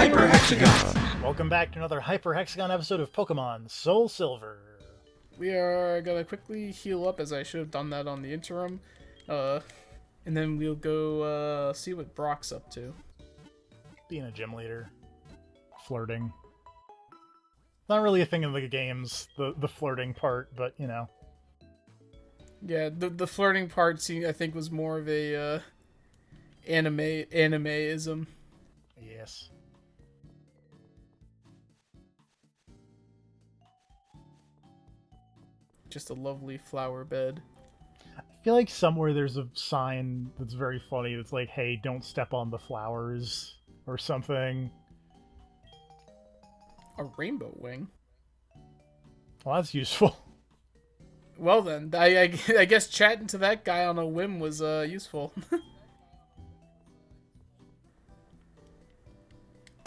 Hyper Hexagons! Welcome back to another Hyper Hexagon episode of Pokemon Soul Silver. We are gonna quickly heal up, as I should have done that on the interim. And then we'll go see what Brock's up to. Being a gym leader. Flirting. Not really a thing in the games, the flirting part, but you know. Yeah, the flirting part, I think, was more of a animeism. Yes. Just a lovely flower bed. I feel like somewhere there's a sign that's very funny that's like, hey, don't step on the flowers, or something. A rainbow wing? Well, that's useful. Well then, I guess chatting to that guy on a whim was useful.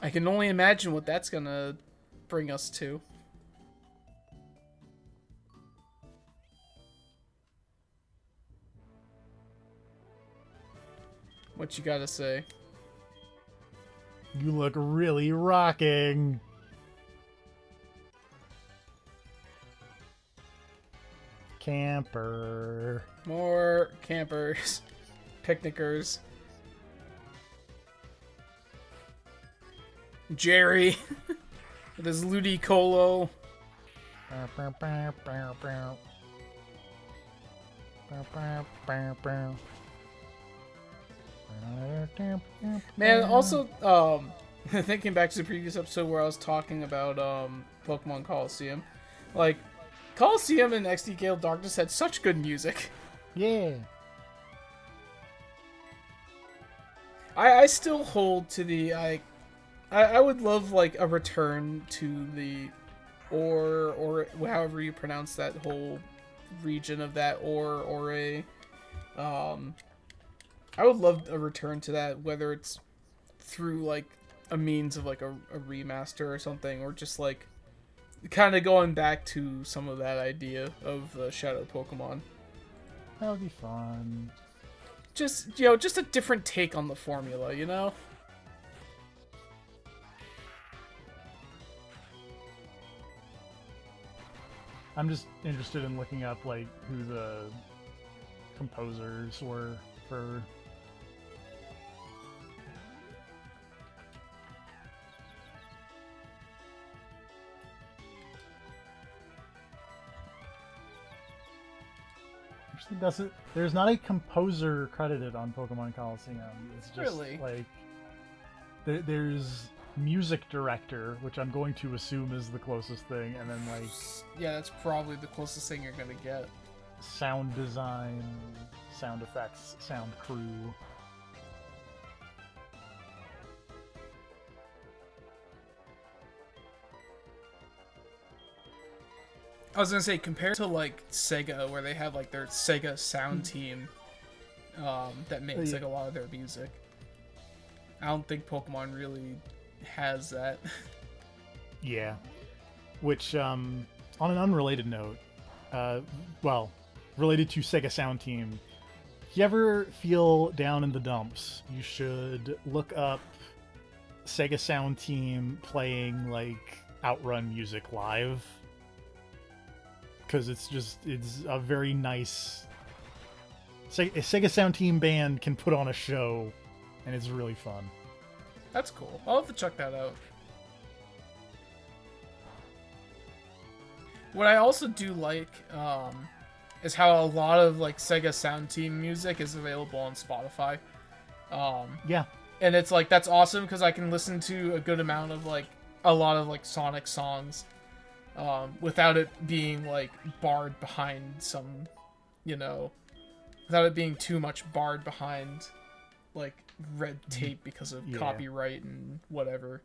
I can only imagine what that's gonna bring us to. What you gotta say? You look really rocking. Camper. More campers. Picnickers. Jerry. With his Ludicolo. Man, also, thinking back to the previous episode where I was talking about Pokemon Coliseum, like, Coliseum and XD Gale Darkness had such good music. Yeah. I still hold to the I would love like a return to the or however you pronounce that whole region of that or a I would love a return to that, whether it's through like a means of like a remaster or something, or just like kind of going back to some of that idea of Shadow Pokemon. That would be fun. Just, you know, just a different take on the formula, you know? I'm just interested in looking up like who the composers were for there's not a composer credited on Pokemon Coliseum. It's just Really? like there's music director, which I'm going to assume is the closest thing, and then like Yeah, that's probably the closest thing you're gonna get. sound design, sound effects, sound crew. I was gonna say, compared to like Sega, where they have like their Sega sound team that makes like a lot of their music, I don't think Pokemon really has that. Yeah. Which, on an unrelated note, well, related to Sega Sound Team, if you ever feel down in the dumps, you should look up Sega Sound Team playing, like, Outrun music live. Because it's a very nice... A Sega Sound Team band can put on a show, and it's really fun. That's cool. I'll have to check that out. What I also do like is how a lot of like Sega Sound Team music is available on Spotify. Yeah. And it's like, that's awesome because I can listen to a good amount of like a lot of like Sonic songs without it being like barred behind some, you know, without it being too much barred behind like red tape because of copyright and whatever.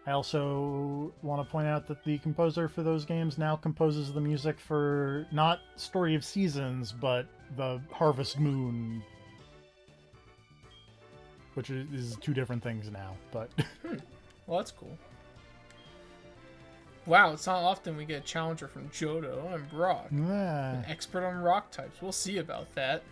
I also want to point out that the composer for those games now composes the music for not Story of Seasons, but the Harvest Moon, which is two different things now, but... Well, that's cool. Wow, it's not often we get a challenger from Johto. I'm Brock. Yeah. An expert on rock types. We'll see about that.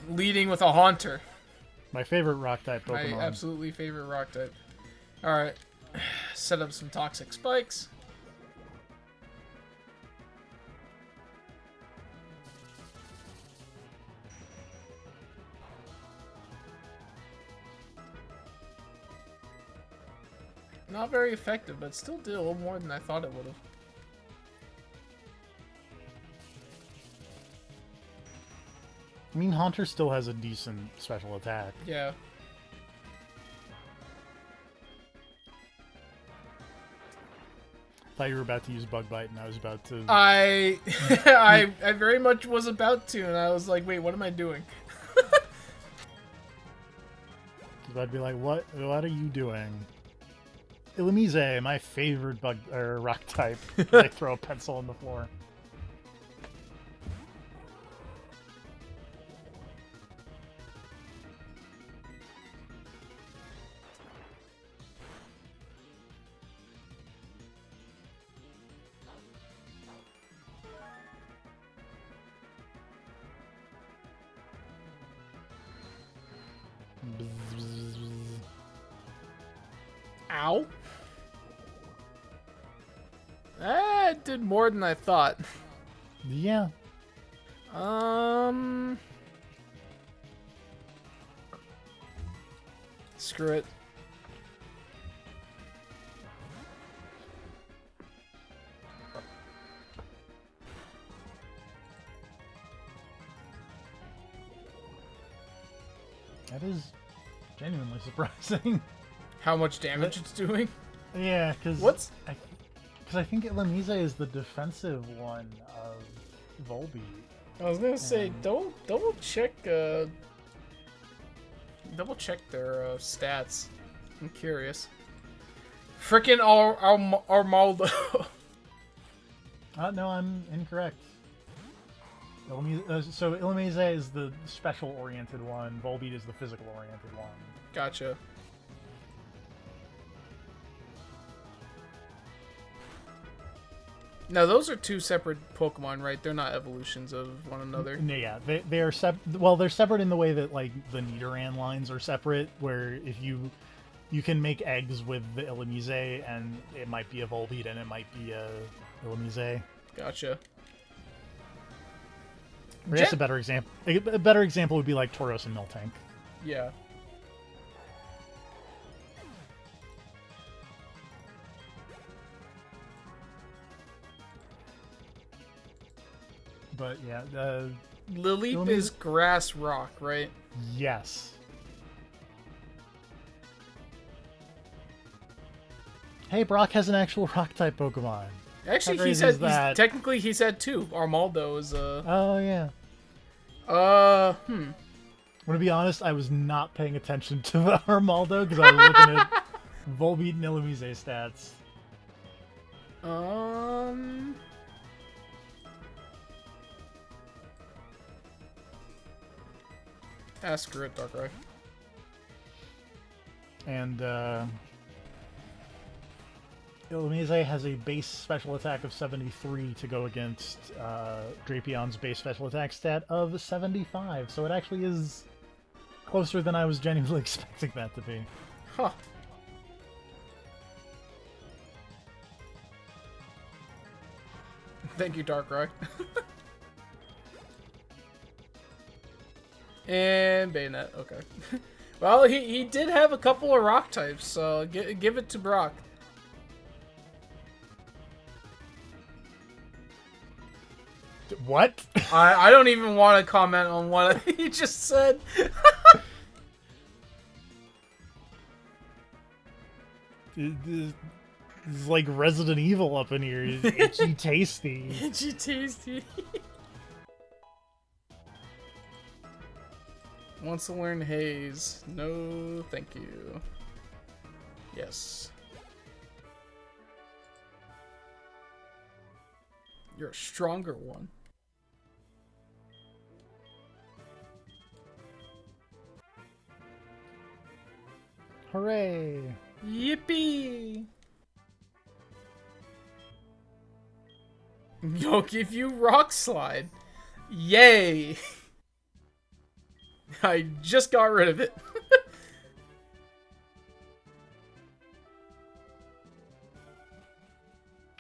Leading with a Haunter. My favorite rock type My Pokemon. absolutely favorite rock type. Alright. Set up some toxic spikes. Not very effective, but still did a little more than I thought it would have. I mean, Haunter still has a decent special attack. Yeah. Thought you were about to use Bug Bite, and I was about to. I very much was about to, and I was like, wait, what am I doing? I'd be like, what? What are you doing? Illumise, my favorite rock type. I throw a pencil on the floor. Ow. That did more than I thought. Yeah. Screw it. That is genuinely surprising. How much damage it's doing? Yeah, because I think Illumise is the defensive one of Volbeat. I was gonna say, double check their stats. I'm curious. Frickin' Armaldo. No, I'm incorrect. So Illumise is the special-oriented one. Volbeat is the physical-oriented one. Gotcha. Now those are two separate Pokemon, right? They're not evolutions of one another. Yeah, they are well, they're separate in the way that like the Nidoran lines are separate. Where if you can make eggs with the Illumise, and it might be a Volbeat and it might be a Illumise. Gotcha. I guess a better example would be like Tauros and Miltank. Yeah. But yeah, Lileep is grass rock, right? Yes. Hey, Brock has an actual rock type Pokemon. Actually, technically he's had two. Armaldo is Oh yeah. I'm gonna be honest, I was not paying attention to the Armaldo because I was looking at Volbeat and Illumise stats. Screw it, Darkrai. And Illumise has a base special attack of 73 to go against Drapion's base special attack stat of 75. So it actually is closer than I was genuinely expecting that to be. Huh. Thank you, Darkrai. And Bayonet, okay. Well, he did have a couple of rock types, so give it to Brock. What? I don't even want to comment on what he just said. It's like Resident Evil up in here. Itchy tasty. Itchy tasty. Wants to learn Haze. No, thank you. Yes. You're a stronger one. Hooray! Yippee! I'll give you Rock Slide. Yay! I just got rid of it.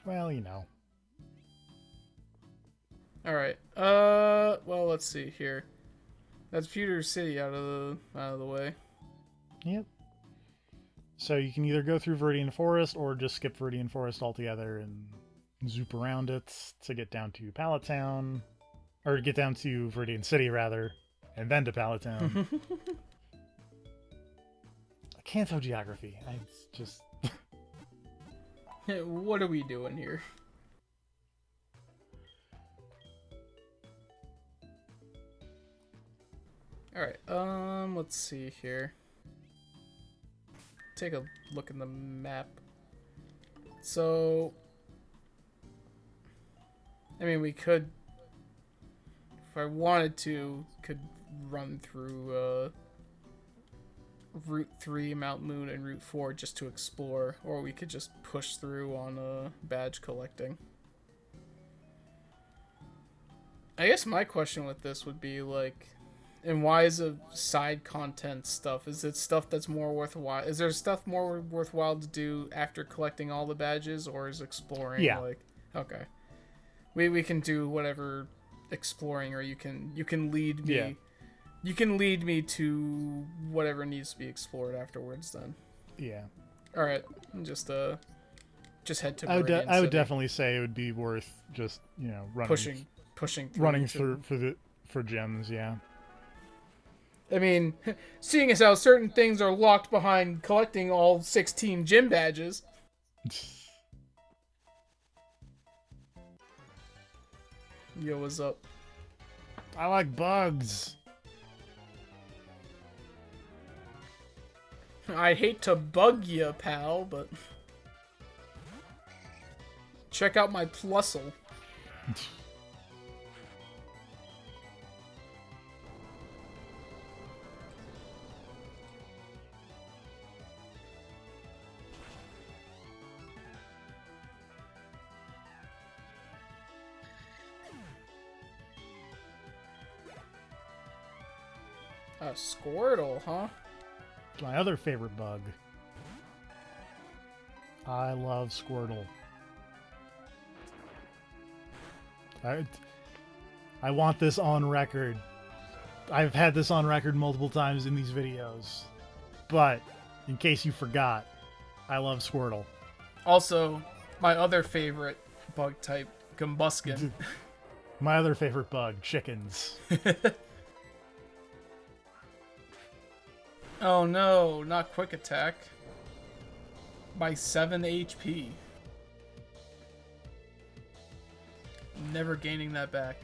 Well, you know. Alright. Well, let's see here. That's Pewter City out of the way. Yep. So you can either go through Viridian Forest or just skip Viridian Forest altogether and zoop around it to get down to Pallet Town. Or get down to Viridian City, rather, and then to Pallet Town. Kanto geography. I just... What are we doing here? Alright, let's see here. Take a look in the map. So, I mean, we could, if I wanted to, could run through, Route 3, Mount Moon, and Route 4 just to explore, or we could just push through on badge collecting. I guess my question with this would be, like, and why is it side content stuff? Is it stuff that's more worthwhile? Is there stuff more worthwhile to do after collecting all the badges, or is exploring, like, okay. We can do whatever exploring, or you can lead me. Yeah. You can lead me to whatever needs to be explored afterwards. Then. Yeah. All right. Just head to. I Meridian would City. definitely say it would be worth just running pushing through for gems. Yeah. I mean, seeing as how certain things are locked behind collecting all 16 gym badges. Yo, what's up? I like bugs. I hate to bug ya, pal, but check out my plusle. A Squirtle, huh? My other favorite bug. I love Squirtle. I want this on record. I've had this on record multiple times in these videos. But, in case you forgot, I love Squirtle. Also, my other favorite bug type, Gumbuskin. My other favorite bug, chickens. Oh no, not quick attack. By 7 HP. Never gaining that back.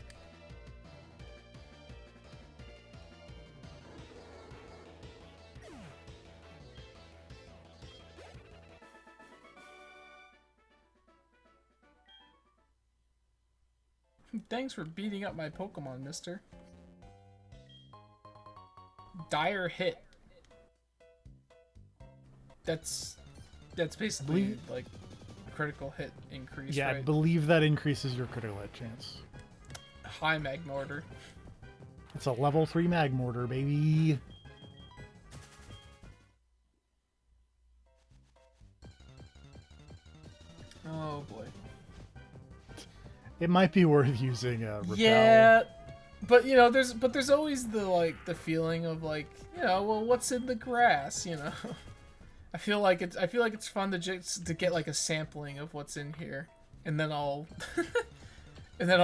Thanks for beating up my Pokemon, mister. Dire hit. That's basically like critical hit increase, Yeah, right? I believe that increases your critical hit chance. High Magmortar. It's a level 3 Magmortar, baby. Oh boy. It might be worth using a Repel. Yeah, but you know, there's always the feeling of like, you know, well, what's in the grass, you know? I feel like it's fun to get like a sampling of what's in here, and then I'll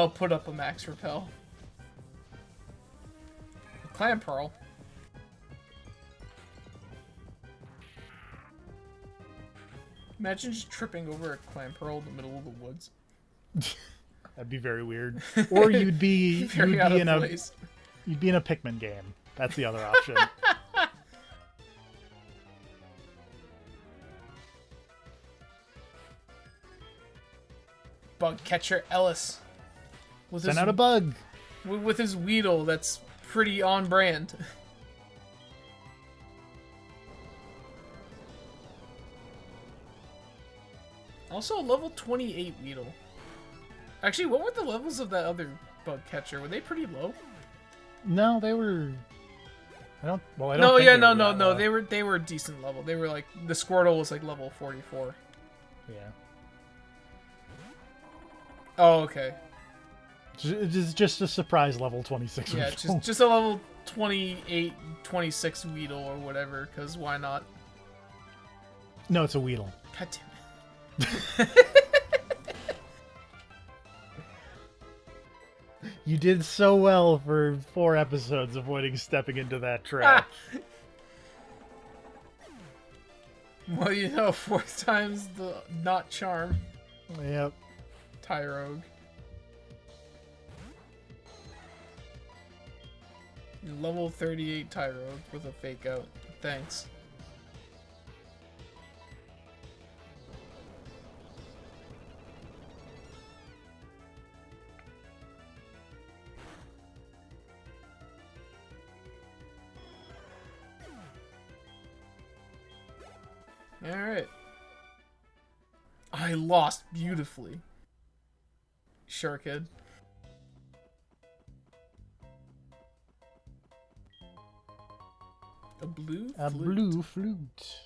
put up a max repel. Clam Pearl. Imagine just tripping over a Clam Pearl in the middle of the woods. That'd be very weird. Or you'd be in a Pikmin game. That's the other option. Bug catcher Ellis. Send out a bug. With his Weedle, that's pretty on brand. Also, level 28 Weedle. Actually, what were the levels of that other bug catcher? Were they pretty low? No, they were I don't. Well, I don't. No, think yeah, they no, were no, that no. low. They were decent level. They were like the Squirtle was like level 44. Yeah. Oh, okay. Just a surprise level 26. Yeah, Weedle. just a level 28, 26 Weedle or whatever. Cause why not? No, it's a Weedle. God damn it. You did so well for 4 episodes avoiding stepping into that trap. Well, you know, 4 times the not charm. Yep. Tyrogue. Level 38 Tyrogue with a fake out. Thanks. Alright. I lost beautifully. Sure, kid. A blue A flute. blue flute.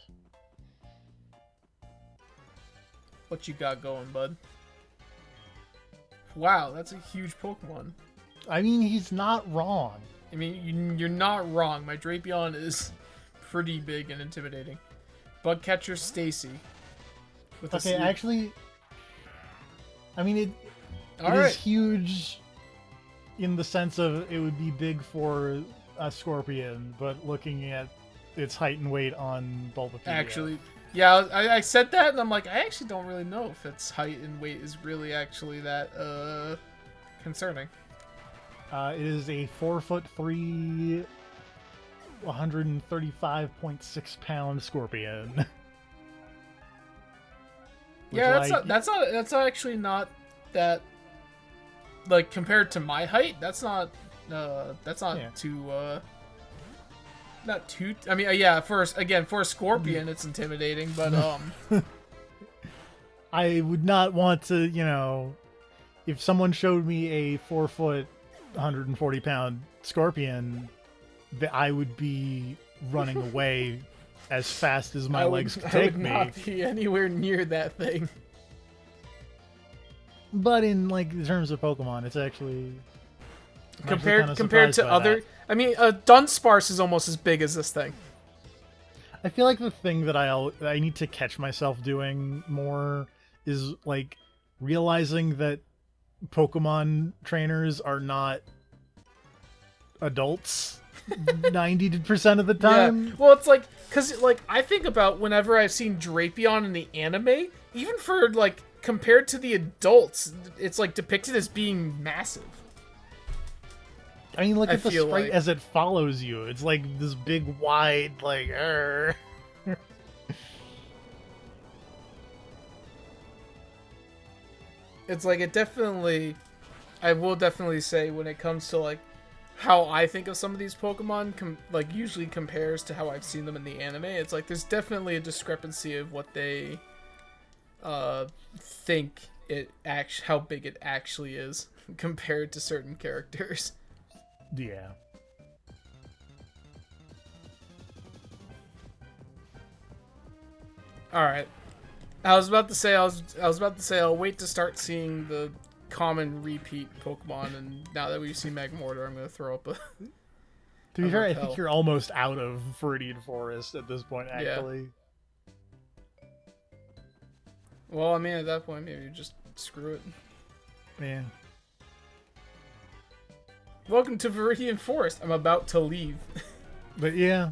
What you got going, bud? Wow, that's a huge Pokemon. I mean, he's not wrong. I mean, you're not wrong. My Drapion is pretty big and intimidating. Bugcatcher Stacy. With Okay, actually, I mean, it Alright. is huge in the sense of it would be big for a Scorpion, but looking at its height and weight on Bulbapedia. Actually, yeah, I said that, and I'm like, I actually don't really know if its height and weight is really actually that concerning. It is a 4'3", 135.6 pound Scorpion. Yeah, that's actually not that, like, compared to my height, that's not Yeah. too not too. I mean, yeah, for a Scorpion, it's intimidating, but I would not want to, you know, if someone showed me a 4 foot, 140 pound Scorpion, that I would be running away as fast as my legs could I take would me. not be anywhere near that thing. But in like in terms of Pokemon, it's actually I'm actually Compared kinda compared surprised to by other, that. I mean, Dunsparce is almost as big as this thing. I feel like the thing that I need to catch myself doing more is like realizing that Pokemon trainers are not adults 90% of the time. Yeah. Well, it's like, cause like I think about whenever I've seen Drapion in the anime, even for like compared to the adults, it's like depicted as being massive. I mean, look I at the feel sprite like- as it follows you. It's like this big, wide, like, It's like I will definitely say when it comes to like how I think of some of these Pokemon, like usually compares to how I've seen them in the anime. It's like there's definitely a discrepancy of what they think how big it actually is compared to certain characters. yeah. All right. I was about to say I'll wait to start seeing the common repeat Pokemon, and now that we've seen Magmortar, I'm gonna throw up a. To be fair, I think repel. you're almost out of Viridian Forest at this point, actually. Well, I mean, at that point, maybe just screw it. Yeah. Welcome to Viridian Forest. I'm about to leave. But yeah.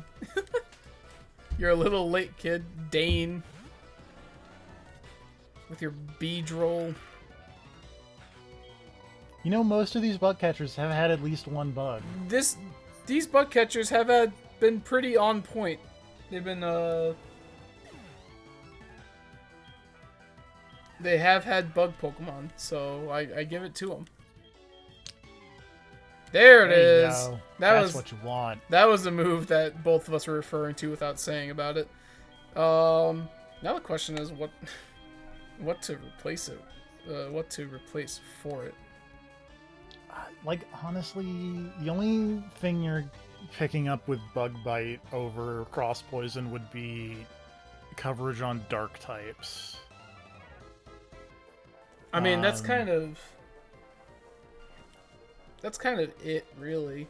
You're a little late, kid. Dane. With your Beedrill. You know, most of these bug catchers have had at least one bug. These bug catchers have been pretty on point. They've been, They have had bug Pokemon, so I give it to them. There it There you is. go. That That's was what you want. That was the move that both of us were referring to without saying about it. Now the question is what to replace it, what to replace for it. Like, honestly, the only thing you're picking up with Bug Bite over Cross Poison would be coverage on dark types. I mean, that's Um, kind of it, really.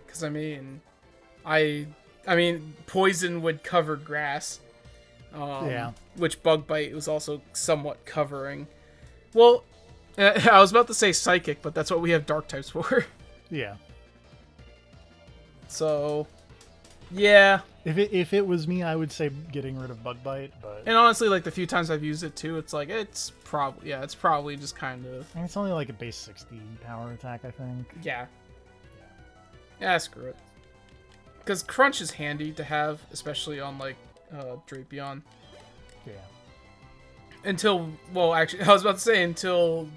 Because I mean, poison would cover grass. Yeah. Which Bug Bite was also somewhat covering. Well, I was about to say psychic, but that's what we have dark types for. Yeah. So, yeah. If it was me, I would say getting rid of Bug Bite, but And honestly, like the few times I've used it too, it's like it's probably just kind of I mean, it's only like a base 60 power attack, I think. yeah. Screw it. Because Crunch is handy to have, especially on like Drapion. Yeah. Until, well, actually, I was about to say until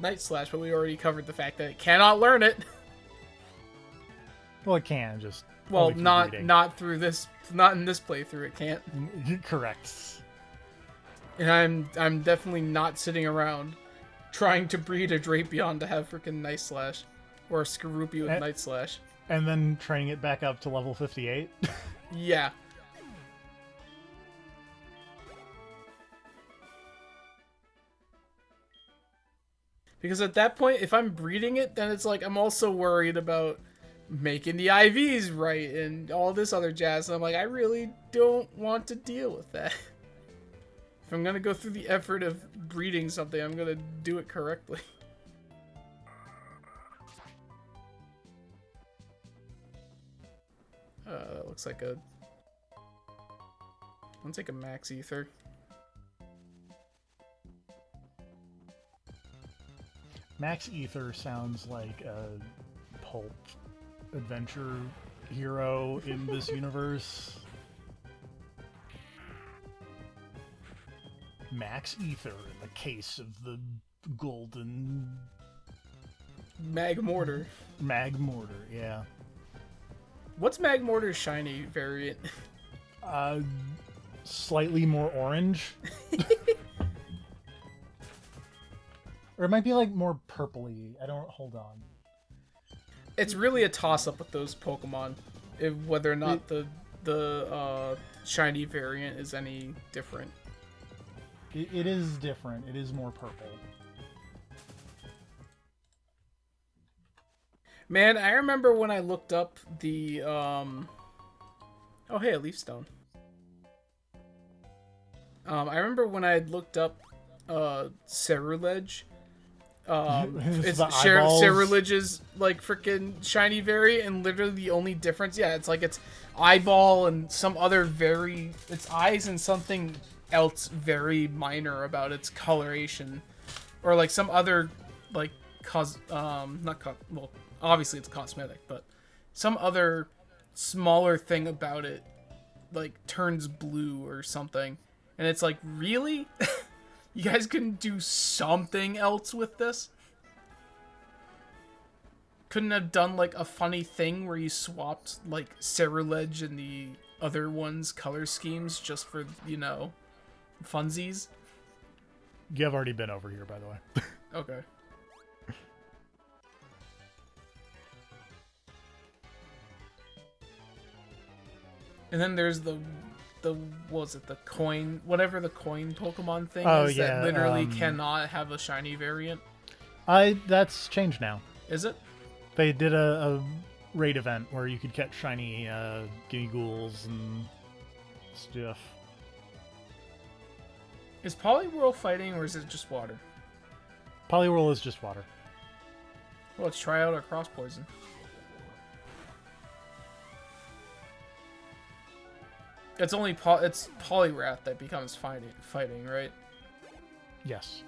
Night Slash, but we already covered the fact that it cannot learn it. Well, it can just. Well, only through not breeding. not in this playthrough. It can't. Correct. And I'm definitely not sitting around trying to breed a Drapion to have freaking Night Slash or a Skorupi with Night Slash. And then training it back up to level 58. Yeah. Because at that point, if I'm breeding it, then it's like I'm also worried about making the IVs right and all this other jazz. And I'm like, I really don't want to deal with that. If I'm going to go through the effort of breeding something, I'm going to do it correctly. That looks like a... I'll take a Max Ether. Max Ether sounds like a pulp adventure hero in this universe. Max Ether in the case of the golden Magmortar. Magmortar, yeah. What's Magmortar's shiny variant? Slightly more orange. Or it might be like more purpley. I don't. Hold on. It's really a toss-up with those Pokemon, whether or not the shiny variant is any different. It is different. It is more purple. Man, I remember when I looked up the oh hey, a Leaf Stone. I remember when I had looked up Cerulege. It's Cerulege's like freaking shiny variant, and literally the only difference, yeah, it's like its eyeball and some other its eyes and something else very minor about its coloration, or like some other like well, obviously it's cosmetic, but some other smaller thing about it like turns blue or something, and it's like, really? You guys couldn't do something else with this? Couldn't have done like a funny thing where you swapped like Cerulege and the other one's color schemes just for, you know, funsies? You have already been over here, by the way. Okay. And then there's the what was it, the coin, whatever the coin Pokemon thing is, yeah, that literally cannot have a shiny variant. That's changed now. Is it? They did a raid event where you could catch shiny guinea ghouls and stuff. Is Poliwhirl fighting, or is it just water? Poliwhirl is just water. Well, let's try out our Cross Poison. It's only it's Poliwrath that becomes fighting, right? Yes.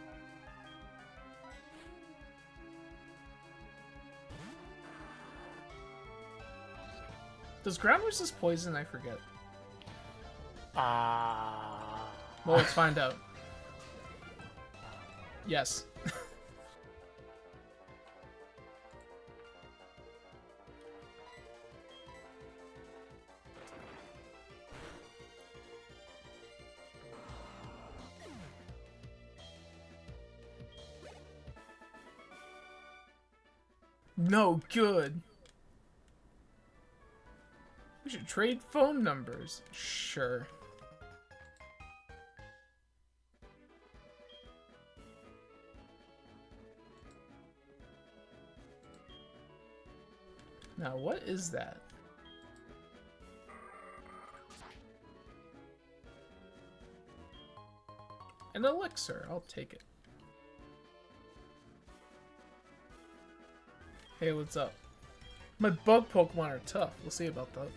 Does ground resist poison? I forget. Well, let's find out. Yes. No good. We should trade phone numbers. Sure. Now, what is that? An elixir. I'll take it. Hey, what's up? My bug Pokemon are tough. We'll see about that.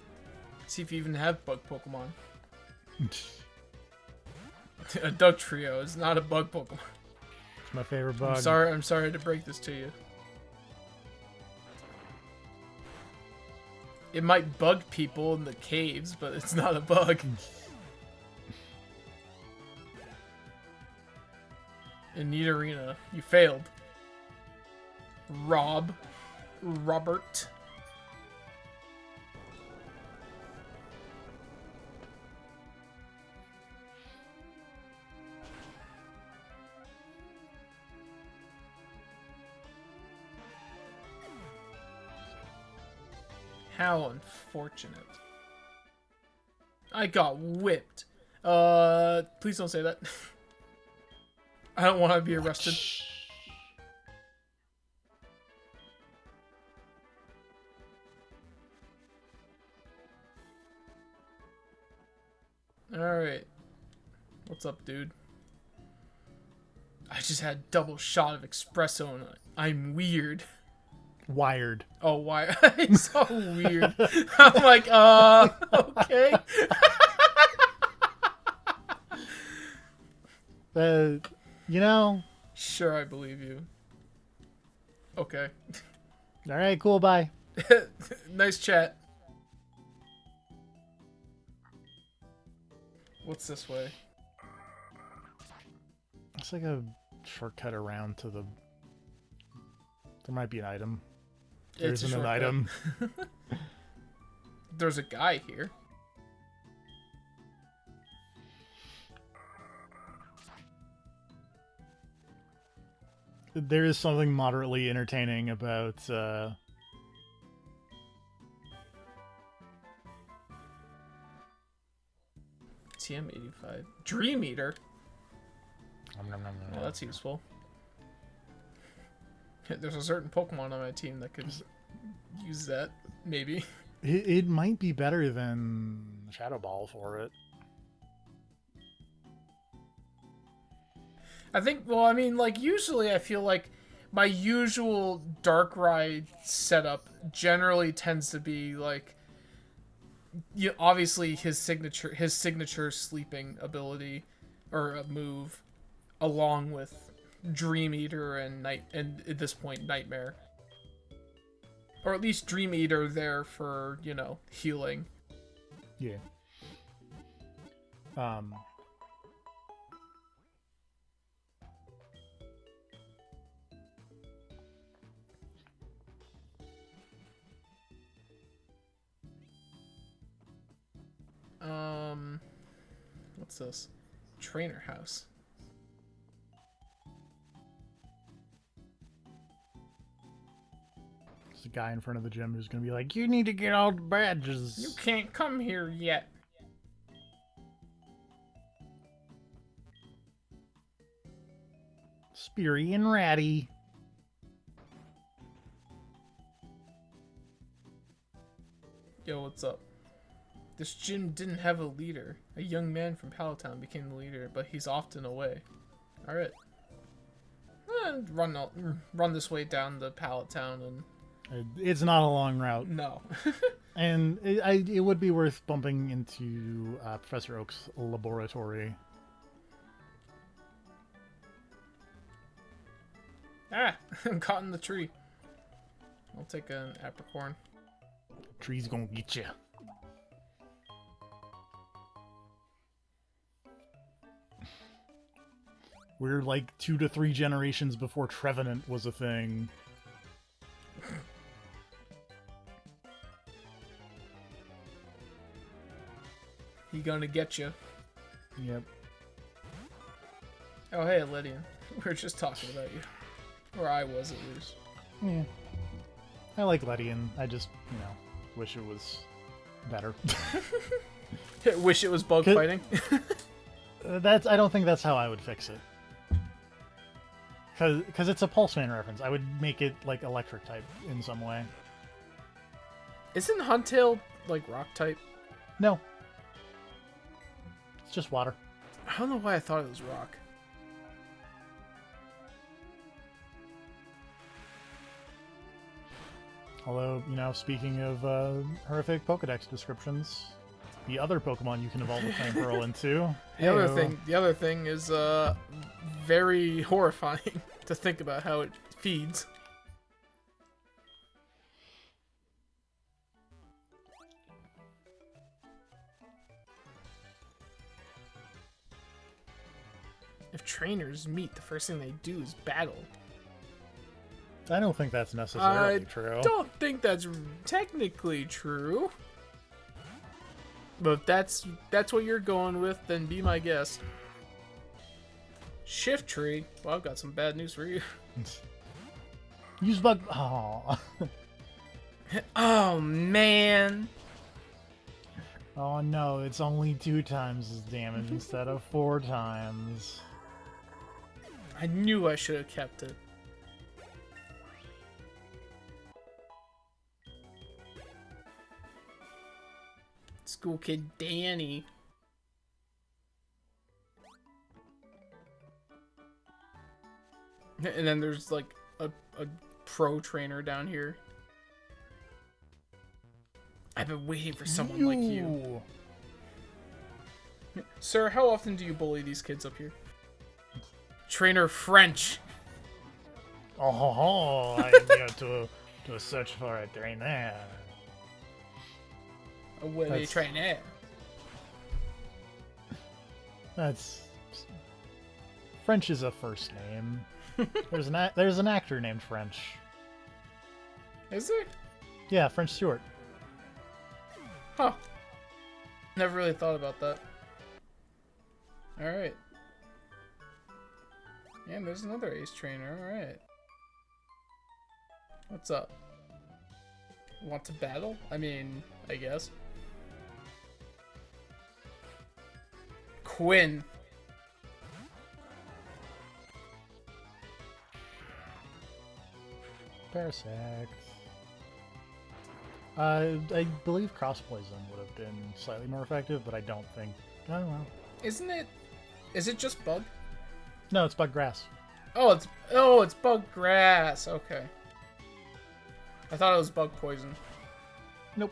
See if you even have bug Pokemon. A Duck Trio is not a bug Pokemon. It's my favorite bug. I'm sorry to break this to you. It might bug people in the caves, but it's not a bug. In Need Arena, you failed. Robert. How unfortunate. I got whipped. Please don't say that. I don't want to be arrested. Alright. What's up, dude? I just had a double shot of espresso and I'm weird. Wired. Oh, why? It's so weird. I'm like, okay. You know. Sure, I believe you. Okay. All right, cool, bye. Nice chat. What's this way? It's like a shortcut around to the... There might be an item. There isn't an item. There's a guy here. There is something moderately entertaining about TM85. Dream Eater. Well, that's useful. There's a certain Pokemon on my team that could use that, maybe. It might be better than Shadow Ball for it. I think, well, I mean, like, usually I feel like my usual Darkrai setup generally tends to be, like, obviously his signature sleeping ability, or a move, along with Dream Eater and at this point, Nightmare. Or at least Dream Eater there for, you know, healing. Yeah. What's this? Trainer house. There's a guy in front of the gym who's gonna be like, "You need to get all the badges. You can't come here yet." Speary and Ratty. Yo, what's up? This gym didn't have a leader. A young man from Palatown became the leader, but he's often away. Alright. Run this way down the Palatown and... It's not a long route. No. And it would be worth bumping into Professor Oak's laboratory. Ah! I'm caught in the tree. I'll take an apricorn. Tree's gonna get you. We're like 2 to 3 generations before Trevenant was a thing. He gonna get you. Yep. Oh, hey, Lydian. We were just talking about you. Or I was, at least. Yeah. I like Ledian. I just, you know, wish it was better. Wish it was bug fighting. I don't think that's how I would fix it. Because it's a Pulseman reference. I would make it like electric type in some way. Isn't Huntail like rock type? No. It's just water. I don't know why I thought it was rock. Although, you know, speaking of horrific Pokedex descriptions, the other Pokemon you can evolve the Flame Pearl into. The other thing is very horrifying to think about how it feeds. If trainers meet, the first thing they do is battle. I don't think that's necessarily true. I don't think that's technically true. But if that's what you're going with, then be my guest. Shift tree. Well, I've got some bad news for you. Use bug. Oh. Oh man. Oh no! It's only 2 times as damage instead of 4 times. I knew I should have kept it. School kid Danny. And then there's like a pro trainer down here. I've been waiting for someone like you. Sir, how often do you bully these kids up here? Trainer French. Oh, I'm here to search for a trainer. A willy trainer. That's French is a first name. There's an actor named French. Is there? Yeah, French Stewart. Huh. Never really thought about that. Alright. And there's another ace trainer, alright. What's up? Want to battle? I mean, I guess. Quinn. Parasect. I believe Cross Poison would have been slightly more effective, but I don't know. Isn't it? Is it just bug? No, it's Bug Grass. Oh, it's bug grass. Okay. I thought it was bug poison. Nope.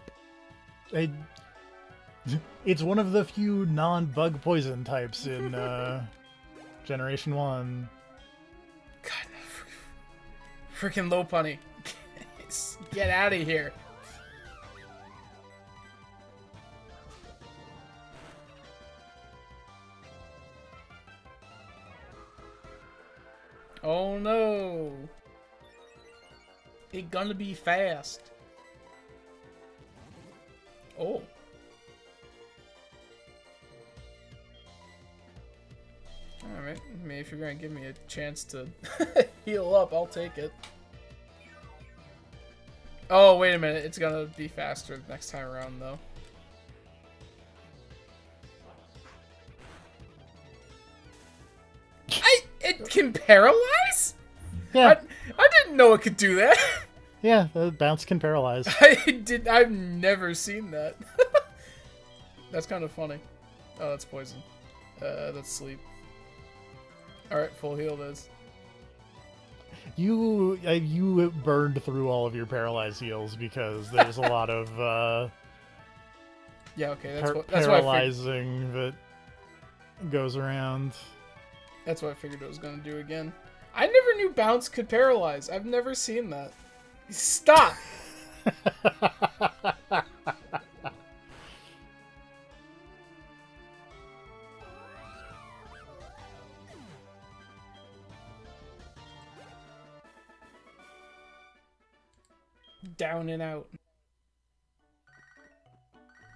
It's one of the few non-bug poison types in Generation 1. God, freaking Lopunny. Get out of here. Oh no. It gonna be fast. Oh. Alright, I mean, if you're gonna give me a chance to heal up, I'll take it. Oh, wait a minute. It's gonna be faster next time around, though. It can paralyze? Yeah. I didn't know it could do that. Yeah, the bounce can paralyze. I've never seen that. That's kind of funny. Oh, that's poison. That's sleep. Alright, full heal it is. You burned through all of your paralyzed heals because there's a lot of yeah, okay, that's paralyzing that goes around. That's what I figured it was gonna do again. I never knew bounce could paralyze. I've never seen that. Stop! Down and out.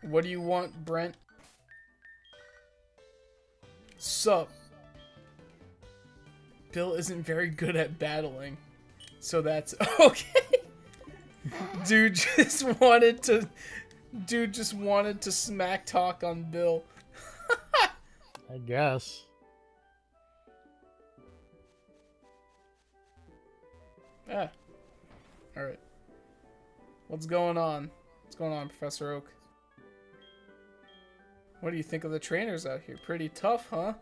What do you want, Brent? Sup? Bill isn't very good at battling, so that's okay. Dude just wanted to Dude just wanted to smack talk on Bill. I guess. Ah. Alright. What's going on? What's going on, Professor Oak? What do you think of the trainers out here? Pretty tough, huh?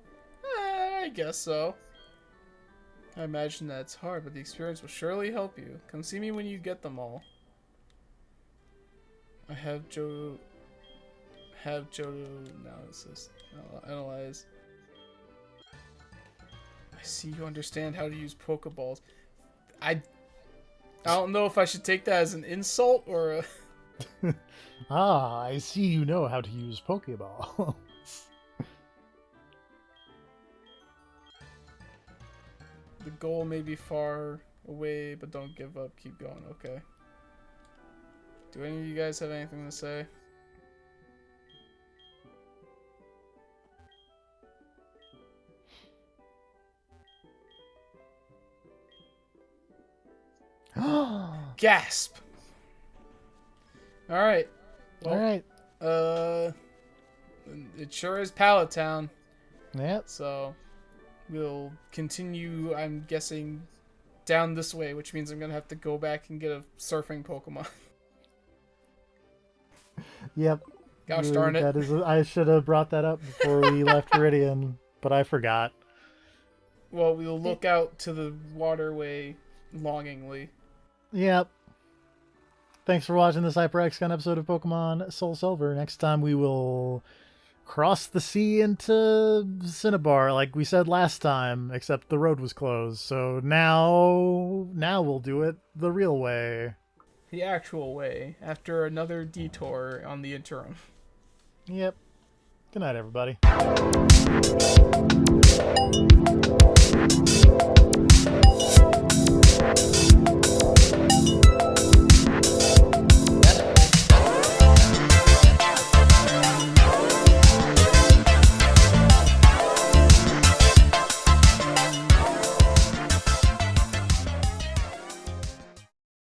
I guess so. I imagine that it's hard, but the experience will surely help you. Come see me when you get them all. I have Joe analyze. I see you understand how to use Pokeballs. I don't know if I should take that as an insult or a... Ah, I see you know how to use Pokeball. The goal may be far away, but don't give up. Keep going. Okay. Do any of you guys have anything to say? Gasp! Alright. Well, Alright. It sure is Pallet Town. Yep. So, we'll continue, I'm guessing, down this way, which means I'm going to have to go back and get a surfing Pokemon. Yep. Gosh darn it. I should have brought that up before we left Viridian, but I forgot. Well, we'll look out to the waterway longingly. Yep. Thanks for watching this Hyper Hexagon episode of Pokemon Soul Silver. Next time we will cross the sea into Cinnabar, like we said last time, except the road was closed. So now we'll do it the real way. The actual way, after another detour on the interim. Yep. Good night, everybody.